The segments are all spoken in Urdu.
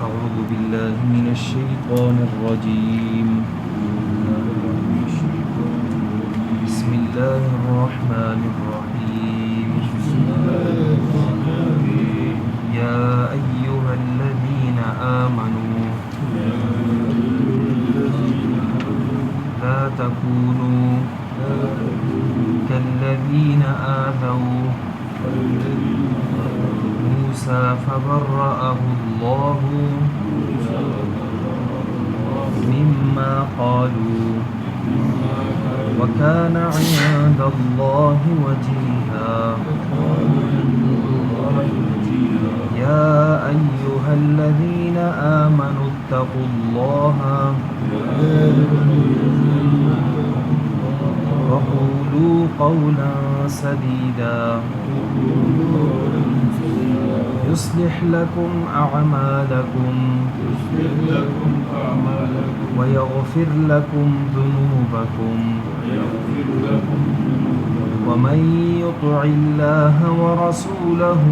أعوذ بالله من الشيطان الرجيم. بسم الله الرحمن الرحيم. يا أيها الذين آمنوا لا تكونوا كالذين آذوا موسى فبرأه الله مما قالوا وكان عند الله وجيها. يا أيها الذين آمنوا اتقوا الله وقولوا قولا سديدا يصلح لكم أعمالكم ويغفر لكم ذنوبكم ومن يطع الله ورسوله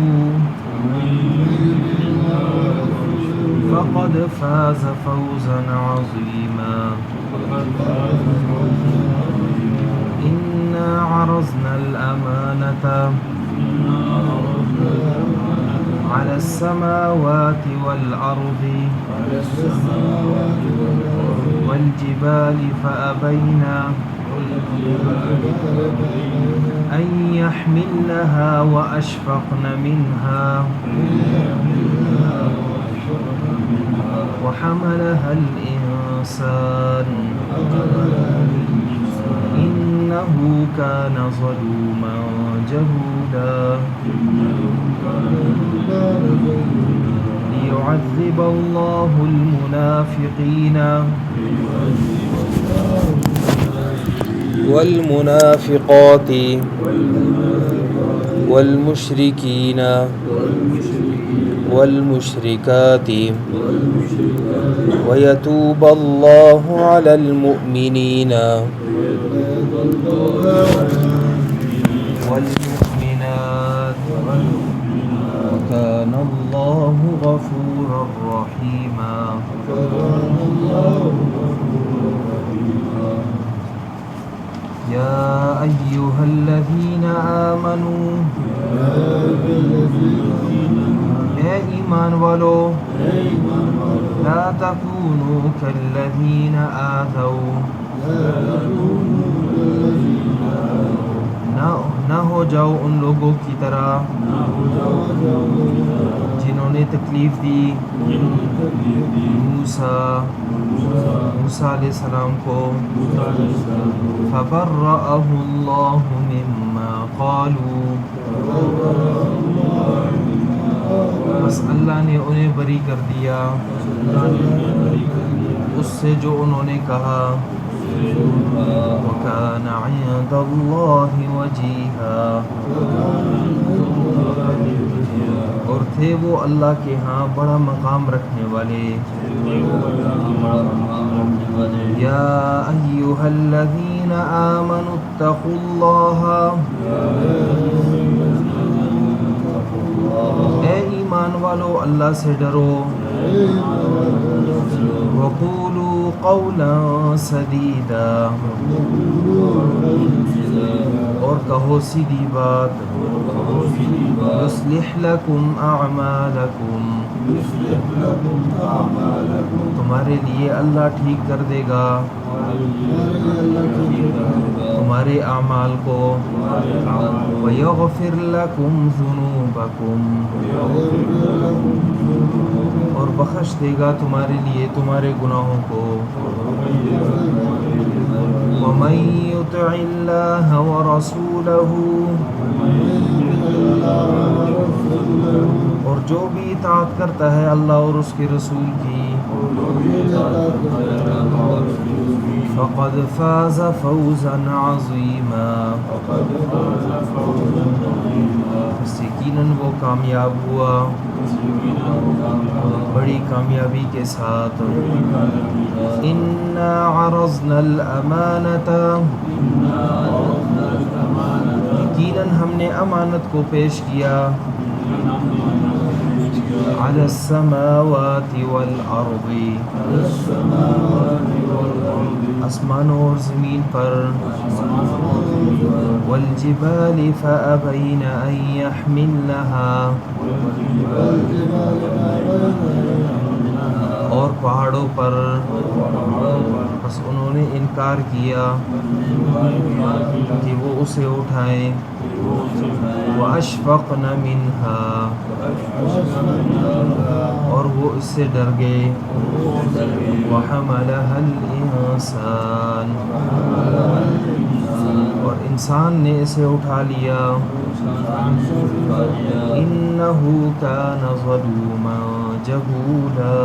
فقد فاز فوزا عظيما. إنا عرضنا الأمانة على السماوات والأرض والجبال فأبينا أن يحملنها وأشفقن منها وحملها الإنسان إنه كان ظلوما جهولا. ليعذب الله المنافقين والمنافقات والمشركين والمشركات ويتوب الله على المؤمنين والمؤمنات وكان الله غفورا رحيما. يا أيها الذين آمنوا اے ایمان والو لا تكونوا كالذين آذوا نہ ہو جاؤ ان لوگوں کی طرح جنہوں نے تکلیف دی موسیٰ علیہ السلام کو. فبرأه اللہ مما قالوا بس اللہ نے انہیں بری کر دیا اس سے جو انہوں نے کہا. وَكَانَ عِندَ اللَّهِ وَجِيهًا اور تھے وہ اللہ کے ہاں بڑا مقام رکھنے والے. یا ایھا الذین آمنوا اتقوا اللہ اے ایمان والو اللہ سے ڈرو. وقولوا قولا سدیدا اور کہو سیدھی بات. یصلح لکم اعمالکم تمہارے لیے اللہ ٹھیک کر دے گا تمہارے اعمال کو. ویغفر لکم ذنوبکم اور بخش دے گا تمہارے لیے تمہارے گناہوں کو. ومن یطع اللہ ورسولہ اور جو بھی اطاعت کرتا ہے اللہ اور اس کے رسول کی. فقد فاز فوزا عظیما یقیناً وہ کامیاب ہوا بڑی کامیابی کے ساتھ. انا عرضنا الامانۃ یقیناً ہم نے امانت کو پیش کیا على السماوات والأرض آسمانوں اور زمین پر والجبال فأبين أن يحملنها اور پہاڑوں پر بس انہوں نے انکار کیا کہ وہ اسے اٹھائیں وَأَشْفَقْنَ مِنْهَا اور وہ اس سے ڈر گئے وَحَمَلَهَا الْإِنسَانُ اور انسان نے اسے اٹھا لیا إِنَّهُ كَانَ ظَلُومًا جَهُولًا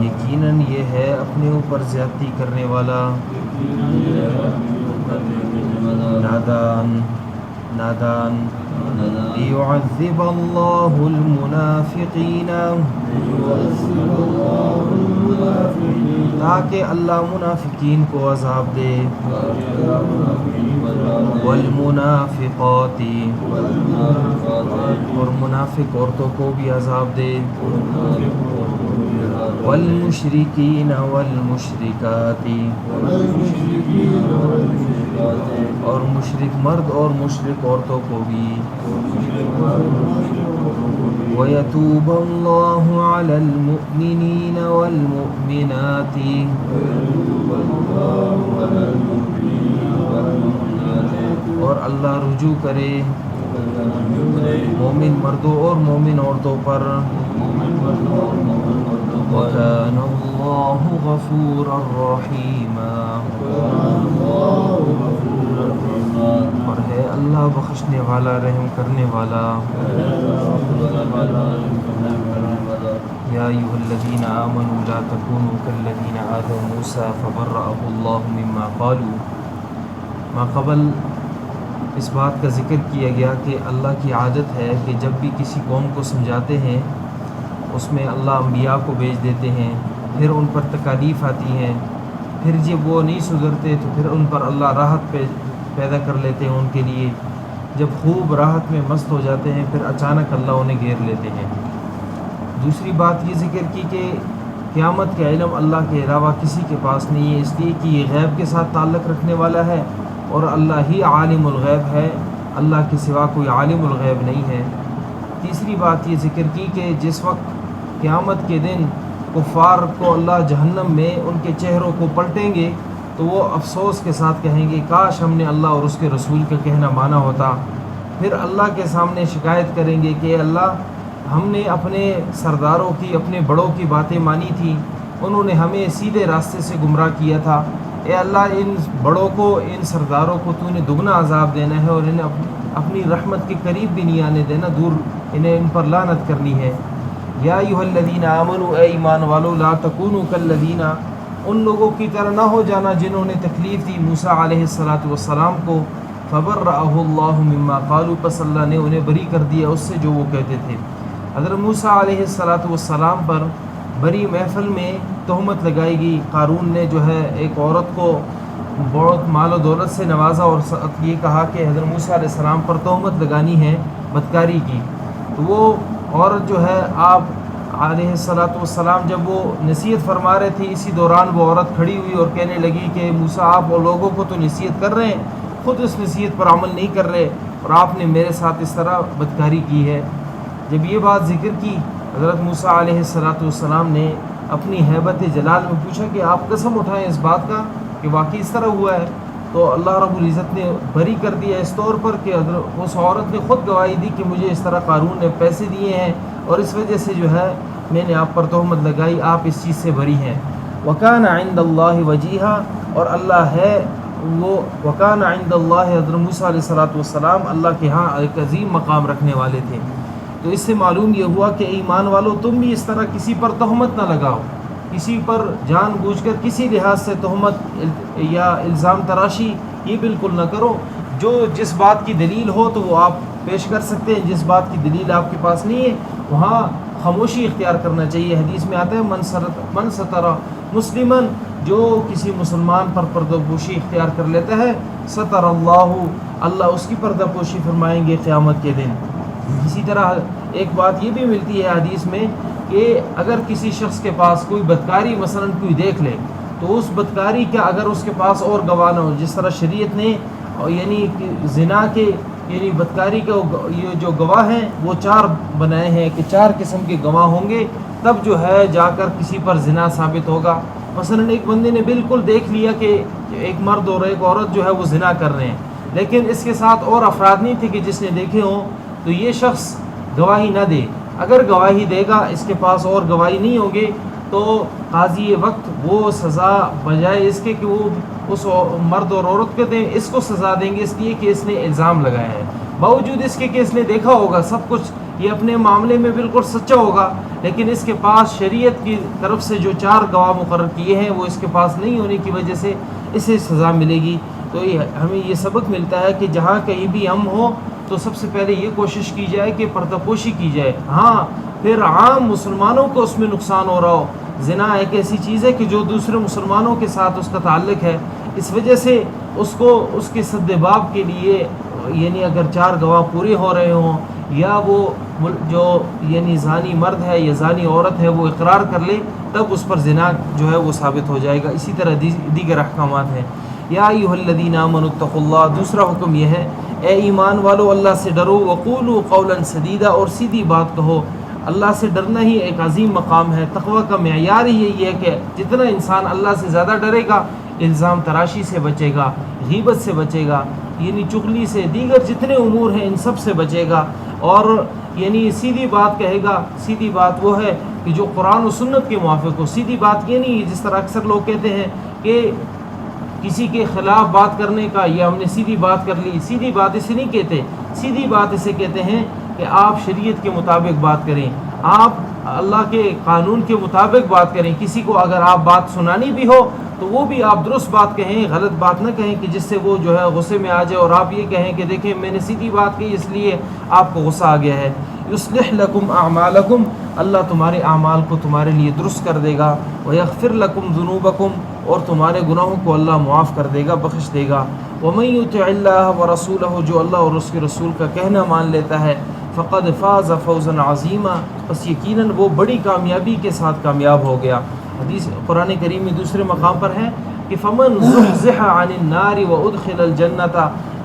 یقیناً یہ ہے اپنے اوپر زیادتی کرنے والا نادان لِيُعَذِّبَ اللَّهُ الْمُنَافِقِينَ تاکہ اللہ منافقین کو عذاب دے والمنافقات اور منافق عورتوں کو بھی عذاب دے والمشرکین والمشرکات اور مشرک مرد اور مشرک عورتوں کو بھی وَيَتُوبَ اللَّهُ عَلَى الْمُؤْمِنِينَ وَالْمُؤْمِنَاتِ اور اللہ رجوع کرے مومن مردوں اور مومن عورتوں پر وَكَانَ اللَّهُ غَفُورًا رَحِيمًا اور ہے اللہ بخشنے والا رحم کرنے والا یا ایھا الذین آمنوا لا تکونوا کالذین آذوا موسیٰ فبرأہ اللہ مما قالوا ما قبل اس بات کا ذکر کیا گیا کہ اللہ کی عادت ہے کہ جب بھی کسی قوم کو سمجھاتے ہیں اس میں اللہ انبیاء کو بھیج دیتے ہیں پھر ان پر تکالیف آتی ہیں پھر جب وہ نہیں سدھرتے تو پھر ان پر اللہ راحت پیدا کر لیتے ہیں ان کے لیے جب خوب راحت میں مست ہو جاتے ہیں پھر اچانک اللہ انہیں گھیر لیتے ہیں دوسری بات یہ ذکر کی کہ قیامت کا علم اللہ کے علاوہ کسی کے پاس نہیں ہے اس لیے کہ یہ غیب کے ساتھ تعلق رکھنے والا ہے اور اللہ ہی عالم الغیب ہے اللہ کے سوا کوئی عالم الغیب نہیں ہے تیسری بات یہ ذکر کی کہ جس وقت قیامت کے دن کفار کو اللہ جہنم میں ان کے چہروں کو پلٹیں گے تو وہ افسوس کے ساتھ کہیں گے کاش ہم نے اللہ اور اس کے رسول کا کہنا مانا ہوتا پھر اللہ کے سامنے شکایت کریں گے کہ اللہ ہم نے اپنے سرداروں کی اپنے بڑوں کی باتیں مانی تھیں انہوں نے ہمیں سیدھے راستے سے گمراہ کیا تھا اے اللہ ان بڑوں کو ان سرداروں کو تو نے دگنا عذاب دینا ہے اور انہیں اپنی رحمت کے قریب بھی نہیں آنے دینا دور انہیں ان پر لعنت کرنی ہے یا ایھا الذین آمنوا اے ایمان والو لا تکونوا کالذین ان لوگوں کی طرح نہ ہو جانا جنہوں نے تکلیف دی موسیٰ علیہ السلام کو فبرأہ اللہ مما قالوا پس اللہ نے انہیں بری کر دیا اس سے جو وہ کہتے تھے حضرت موسیٰ علیہ السلام پر بڑی محفل میں تہمت لگائی گئی قارون نے جو ہے ایک عورت کو بہت مال و دولت سے نوازا اور یہ کہا کہ حضرت موسیٰ علیہ السلام پر تہمت لگانی ہے بدکاری کی تو وہ عورت جو ہے آپ علیہ السلام جب وہ نصیحت فرما رہے تھے اسی دوران وہ عورت کھڑی ہوئی اور کہنے لگی کہ موسیٰ آپ اور لوگوں کو تو نصیحت کر رہے ہیں خود اس نصیحت پر عمل نہیں کر رہے اور آپ نے میرے ساتھ اس طرح بدکاری کی ہے جب یہ بات ذکر کی حضرت موسیٰ علیہ السلام نے اپنی ہیبت جلال میں پوچھا کہ آپ قسم اٹھائیں اس بات کا کہ واقعی اس طرح ہوا ہے تو اللہ رب العزت نے بری کر دیا اس طور پر کہ اس عورت نے خود گواہی دی کہ مجھے اس طرح قارون نے پیسے دیے ہیں اور اس وجہ سے جو ہے میں نے آپ پر تہمت لگائی آپ اس چیز سے بری ہیں وَكَانَ عِنْدَ اللَّهِ وَجِيهًا اور اللہ ہے وہ وَكَانَ عِنْدَ اللَّهِ حضرت موسیٰ علیہ السلام اللہ کے ہاں ایک عظیم مقام رکھنے والے تھے تو اس سے معلوم یہ ہوا کہ ایمان والو تم بھی اس طرح کسی پر تہمت نہ لگاؤ کسی پر جان بوجھ کر کسی لحاظ سے تہمت یا الزام تراشی یہ بالکل نہ کرو جو جس بات کی دلیل ہو تو وہ آپ پیش کر سکتے ہیں جس بات کی دلیل آپ کے پاس نہیں ہے وہاں خاموشی اختیار کرنا چاہیے حدیث میں آتا ہے من ستر مسلمن جو کسی مسلمان پر پردہ پوشی اختیار کر لیتا ہے ستر اللہ اس کی پردہ پوشی فرمائیں گے قیامت کے دن۔ اسی طرح ایک بات یہ بھی ملتی ہے حدیث میں کہ اگر کسی شخص کے پاس کوئی بدکاری مثلا کوئی دیکھ لے تو اس بدکاری کا اگر اس کے پاس اور گواہ نہ ہو، جس طرح شریعت نے یعنی زنا کے یعنی بدکاری کے یہ جو گواہ ہیں وہ 4 بنائے ہیں کہ 4 قسم کے گواہ ہوں گے، تب جو ہے جا کر کسی پر زنا ثابت ہوگا۔ مثلا ایک بندے نے بالکل دیکھ لیا کہ ایک مرد اور ایک عورت جو ہے وہ زنا کر رہے ہیں، لیکن اس کے ساتھ اور افراد نہیں تھے کہ جس نے دیکھے ہوں، تو یہ شخص گواہی نہ دے۔ اگر گواہی دے گا، اس کے پاس اور گواہی نہیں ہوں گے، تو قاضی وقت وہ سزا بجائے اس کے کہ وہ اس مرد اور عورت کو دیں، اس کو سزا دیں گے اس لیے کہ اس نے الزام لگایا ہے، باوجود اس کے کہ اس نے دیکھا ہوگا سب کچھ، یہ اپنے معاملے میں بالکل سچا ہوگا، لیکن اس کے پاس شریعت کی طرف سے جو 4 گواہ مقرر کیے ہیں وہ اس کے پاس نہیں ہونے کی وجہ سے اسے سزا ملے گی۔ تو ہمیں یہ سبق ملتا ہے کہ جہاں کہیں بھی ہم ہو تو سب سے پہلے یہ کوشش کی جائے کہ پردہ پوشی کی جائے۔ ہاں پھر عام مسلمانوں کو اس میں نقصان ہو رہا ہو، زنا ایک ایسی چیز ہے کہ جو دوسرے مسلمانوں کے ساتھ اس کا تعلق ہے، اس وجہ سے اس کو اس کے سد باب کے لیے یعنی اگر 4 گواہ پورے ہو رہے ہوں یا وہ جو یعنی زانی مرد ہے یا زانی عورت ہے وہ اقرار کر لے، تب اس پر زنا جو ہے وہ ثابت ہو جائے گا۔ اسی طرح دیگر احکامات ہیں۔ یا ایھا الذین آمنوا اتقوا اللہ، دوسرا حکم یہ ہے اے ایمان والو اللہ سے ڈرو، وقولوا قولا سدیدا، اور سیدھی بات کہو۔ اللہ سے ڈرنا ہی ایک عظیم مقام ہے، تقوی کا معیار ہی یہی ہے کہ جتنا انسان اللہ سے زیادہ ڈرے گا، الزام تراشی سے بچے گا، غیبت سے بچے گا، یعنی چغلی سے، دیگر جتنے امور ہیں ان سب سے بچے گا، اور یعنی سیدھی بات کہے گا۔ سیدھی بات وہ ہے کہ جو قرآن و سنت کے موافق ہو۔ سیدھی بات یہ نہیں جس طرح اکثر لوگ کہتے ہیں کہ کسی کے خلاف بات کرنے کا یا ہم نے سیدھی بات کر لی، سیدھی بات اسے نہیں کہتے، سیدھی بات اسے کہتے ہیں کہ آپ شریعت کے مطابق بات کریں، آپ اللہ کے قانون کے مطابق بات کریں۔ کسی کو اگر آپ بات سنانی بھی ہو تو وہ بھی آپ درست بات کہیں، غلط بات نہ کہیں کہ جس سے وہ جو ہے غصے میں آ جائے اور آپ یہ کہیں کہ دیکھیں میں نے سیدھی بات کی اس لیے آپ کو غصہ آ گیا ہے۔ یصلح لکم اعمالکم، اللہ تمہارے اعمال کو تمہارے لیے درست کر دے گا، ویغفر لکم ذنوبکم، اور تمہارے گناہوں کو اللہ معاف کر دے گا، بخش دے گا۔ ومن یطع اللہ ورسولہ، جو اللہ اور اس کے رسول کا کہنا مان لیتا ہے، فقد فاز فوزا عظیما، بس یقیناً وہ بڑی کامیابی کے ساتھ کامیاب ہو گیا۔ حدیث قرآن کریم میں دوسرے مقام پر ہے کہ فمن زحزح عن النار وادخل الجنۃ،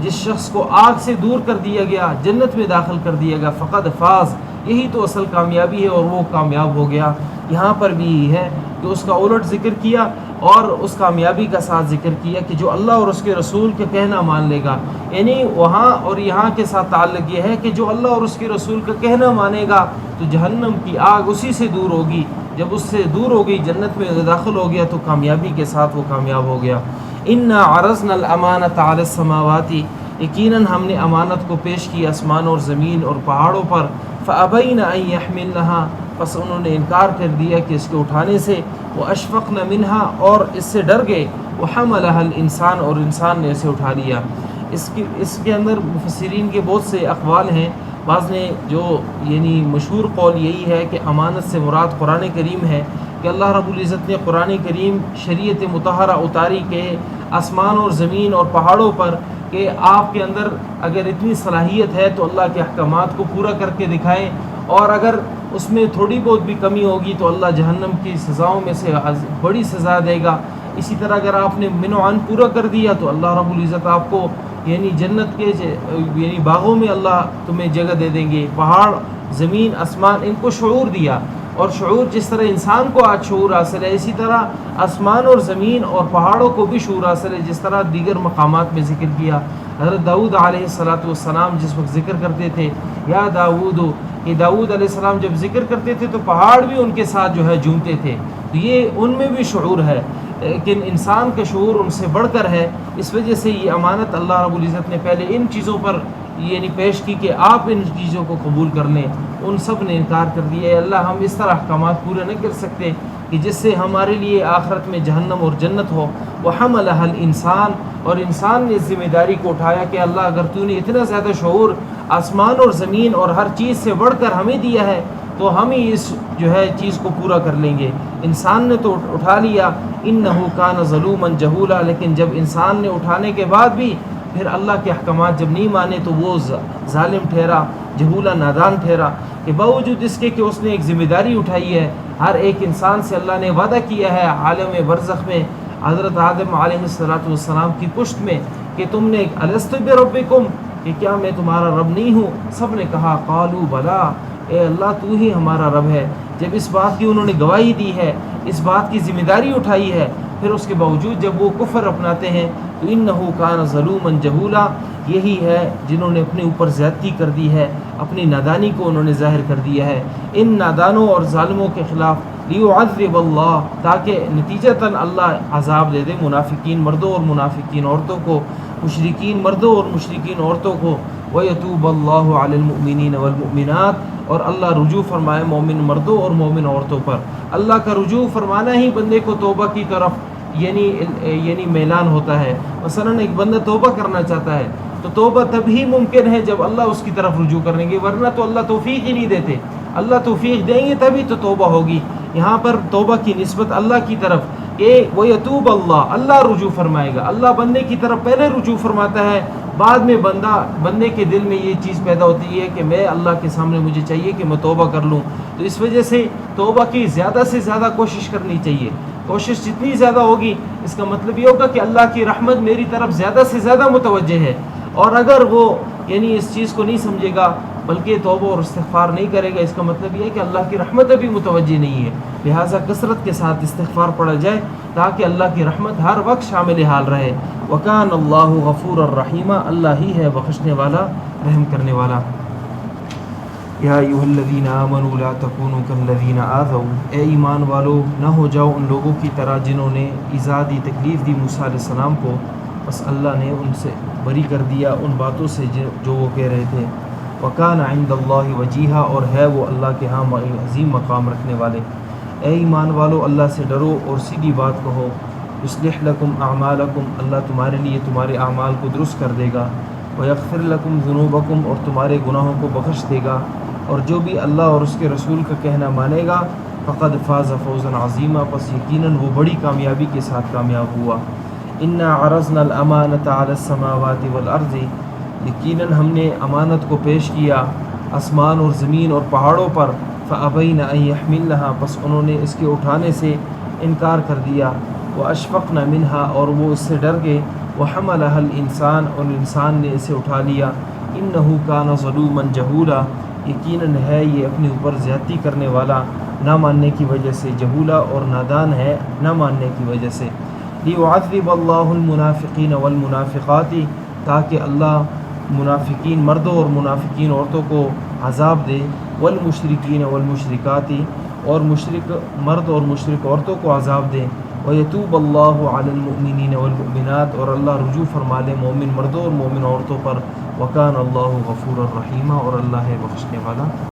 جس شخص کو آگ سے دور کر دیا گیا، جنت میں داخل کر دیا گیا، فقد فاز، یہی تو اصل کامیابی ہے اور وہ کامیاب ہو گیا۔ یہاں پر بھی یہ ہے کہ اس کا الٹ ذکر کیا اور اس کامیابی کا ساتھ ذکر کیا کہ جو اللہ اور اس کے رسول کا کہنا مان لے گا، یعنی وہاں اور یہاں کے ساتھ تعلق یہ ہے کہ جو اللہ اور اس کے رسول کا کہنا مانے گا تو جہنم کی آگ اسی سے دور ہوگی، جب اس سے دور ہو گئی، جنت میں داخل ہو گیا تو کامیابی کے ساتھ وہ کامیاب ہو گیا۔ انا عرضنا الامانۃ علی السماوات، یقیناً ہم نے امانت کو پیش کی آسمان اور زمین اور پہاڑوں پر، فابین ان یحملنها، بس انہوں نے انکار کر دیا کہ اس کے اٹھانے سے، واشفقن منها، اور اس سے ڈر گئے، وحملها الانسان، اور انسان نے اسے اٹھا لیا۔ اس کے اندر مفسرین کے بہت سے اقوال ہیں، بعض نے جو یعنی مشہور قول یہی ہے کہ امانت سے مراد قرآن کریم ہے، کہ اللہ رب العزت نے قرآن کریم شریعت مطہرہ اتاری کہ آسمان اور زمین اور پہاڑوں پر کہ آپ کے اندر اگر اتنی صلاحیت ہے تو اللہ کے احکامات کو پورا کر کے دکھائیں، اور اگر اس میں تھوڑی بہت بھی کمی ہوگی تو اللہ جہنم کی سزاؤں میں سے بڑی سزا دے گا۔ اسی طرح اگر آپ نے من و عن پورا کر دیا تو اللہ رب العزت آپ کو یعنی جنت کے یعنی باغوں میں اللہ تمہیں جگہ دے دیں گے۔ پہاڑ، زمین، آسمان، ان کو شعور دیا، اور شعور جس طرح انسان کو آج شعور حاصل ہے، اسی طرح آسمان اور زمین اور پہاڑوں کو بھی شعور حاصل ہے، جس طرح دیگر مقامات میں ذکر کیا۔ حضرت داؤد علیہ السلام جس وقت ذکر کرتے تھے یا داؤد، کہ داؤد علیہ السلام جب ذکر کرتے تھے تو پہاڑ بھی ان کے ساتھ جو ہے جھومتے تھے، تو یہ ان میں بھی شعور ہے، لیکن انسان کا شعور ان سے بڑھ کر ہے۔ اس وجہ سے یہ امانت اللہ رب العزت نے پہلے ان چیزوں پر یعنی پیش کی کہ آپ ان چیزوں کو قبول کر لیں، ان سب نے انکار کر دیا۔ اللہ ہم اس طرح احکامات پورے نہیں کر سکتے کہ جس سے ہمارے لیے آخرت میں جہنم اور جنت ہو۔ وحملها الانسان، اور انسان نے اس ذمہ داری کو اٹھایا کہ اللہ اگر تو نے اتنا زیادہ شعور آسمان اور زمین اور ہر چیز سے بڑھ کر ہمیں دیا ہے تو ہم ہی اس جو ہے چیز کو پورا کر لیں گے. انسان نے تو اٹھا لیا، انہ کان ظلوما جہولا، لیکن جب انسان نے اٹھانے کے بعد بھی پھر اللہ کے احکامات جب نہیں مانے تو وہ ظالم ٹھہرا، جہولا نادان ٹھہرا. کہ باوجود اس کے کہ اس نے ایک ذمہ داری اٹھائی ہے، ہر ایک انسان سے اللہ نے وعدہ کیا ہے عالم برزخ میں حضرت آدم علیہ السلام کی پشت میں کہ تم نے الست بربکم، کہ کیا میں تمہارا رب نہیں ہوں؟ سب نے کہا قالوا بلا، اے اللہ تو ہی ہمارا رب ہے. جب اس بات کی انہوں نے گواہی دی ہے، اس بات کی ذمہ داری اٹھائی ہے، پھر اس کے باوجود جب وہ کفر اپناتے ہیں تو انہ کان ظلوما جہولا، یہی ہے جنہوں نے اپنے اوپر زیادتی کر دی ہے، اپنی نادانی کو انہوں نے ظاہر کر دیا ہے. ان نادانوں اور ظالموں کے خلاف لیعذب اللہ، تاکہ نتیجتاً اللہ عذاب دے دے منافقین مردوں اور منافقین عورتوں کو، مشرکین مردوں اور مشرکین عورتوں کو. وَيَتُوبَ اللَّهُ عَلَى الْمُؤْمِنِينَ وَالْمُؤْمِنَاتِ، اور اللہ رجوع فرمائے مومن مردوں اور مومن عورتوں پر. اللہ کا رجوع فرمانا ہی بندے کو توبہ کی طرف یعنی میلان ہوتا ہے. مثلاً ایک بندہ توبہ کرنا چاہتا ہے تو توبہ تب ہی ممکن ہے جب اللہ اس کی طرف رجوع کریں گے، ورنہ تو اللہ توفیق ہی نہیں دیتے. اللہ توفیق دیں گے تبھی تو توبہ ہوگی. یہاں پر توبہ کی نسبت اللہ کی طرف کہ وَيَتُوبَ اللَّهُ، اللہ رجوع فرمائے گا. اللہ بندے کی طرف پہلے رجوع فرماتا ہے، بعد میں بندے کے دل میں یہ چیز پیدا ہوتی ہے کہ میں اللہ کے سامنے مجھے چاہیے کہ میں توبہ کر لوں. تو اس وجہ سے توبہ کی زیادہ سے زیادہ کوشش کرنی چاہیے. کوشش جتنی زیادہ ہوگی اس کا مطلب یہ ہوگا کہ اللہ کی رحمت میری طرف زیادہ سے زیادہ متوجہ ہے. اور اگر وہ اس چیز کو نہیں سمجھے گا بلکہ توبہ اور استغفار نہیں کرے گا، اس کا مطلب یہ ہے کہ اللہ کی رحمت ابھی متوجہ نہیں ہے. لہٰذا کثرت کے ساتھ استغفار پڑھا جائے تاکہ اللہ کی رحمت ہر وقت شامل حال رہے. وَكَانَ اللَّهُ غَفُورًا رَحِيمًا، اللہ ہی ہے بخشنے والا، رحم کرنے والا. یا ایھا الذین آمنوا لا تکونوا کالذین آذوا، اے ایمان والو نہ ہو جاؤ ان لوگوں کی طرح جنہوں نے ایذا دی، تکلیف دی موسیٰ علیہ السلام کو، بس اللہ نے ان سے بری کر دیا ان باتوں سے جو وہ کہہ رہے تھے. وَكَانَ عِندَ اللَّهِ وَجِيهًا، اور ہے وہ اللہ کے ہاں عظیم مقام رکھنے والے. اے ایمان والو اللہ سے ڈرو اور سیدھی بات کہو. یصلح لکم اعمالکم، اللہ تمہارے لیے تمہارے اعمال کو درست کر دے گا. ویغفر لکم ذنوبکم، اور تمہارے گناہوں کو بخش دے گا. اور جو بھی اللہ اور اس کے رسول کا کہنا مانے گا فقد فاز فوزا عظیما، پس یقیناً وہ بڑی کامیابی کے ساتھ کامیاب ہوا. انا عرضنا الامانۃ علی السماوات والارض، یقیناً ہم نے امانت کو پیش کیا آسمان اور زمین اور پہاڑوں پر. فابین ان یحملنها، پس انہوں نے اس کے اٹھانے سے انکار کر دیا. واشفقن منها، اور وہ اس سے ڈر گئے. وحملها الانسان، اور انسان نے اسے اٹھا لیا. انه کان ظلوما جہولا، یقیناً ہے یہ اپنے اوپر زیادتی کرنے والا نہ ماننے کی وجہ سے، جہولا اور نادان ہے نہ ماننے کی وجہ سے. لیعذب اللہ المنافقین والمنافقات، تاکہ اللہ منافقین مردوں اور منافقین عورتوں کو عذاب دے. والمشرکین والمشرکات، اور مشرک مرد اور مشرک عورتوں کو عذاب دے. ویتوب اللہ علی المؤمنین والمؤمنات، اور اللہ رجوع فرما لے مومن مردوں اور مومن عورتوں پر. وکان اللہ غفورا رحیما، اور اللہ ہے بخشنے والا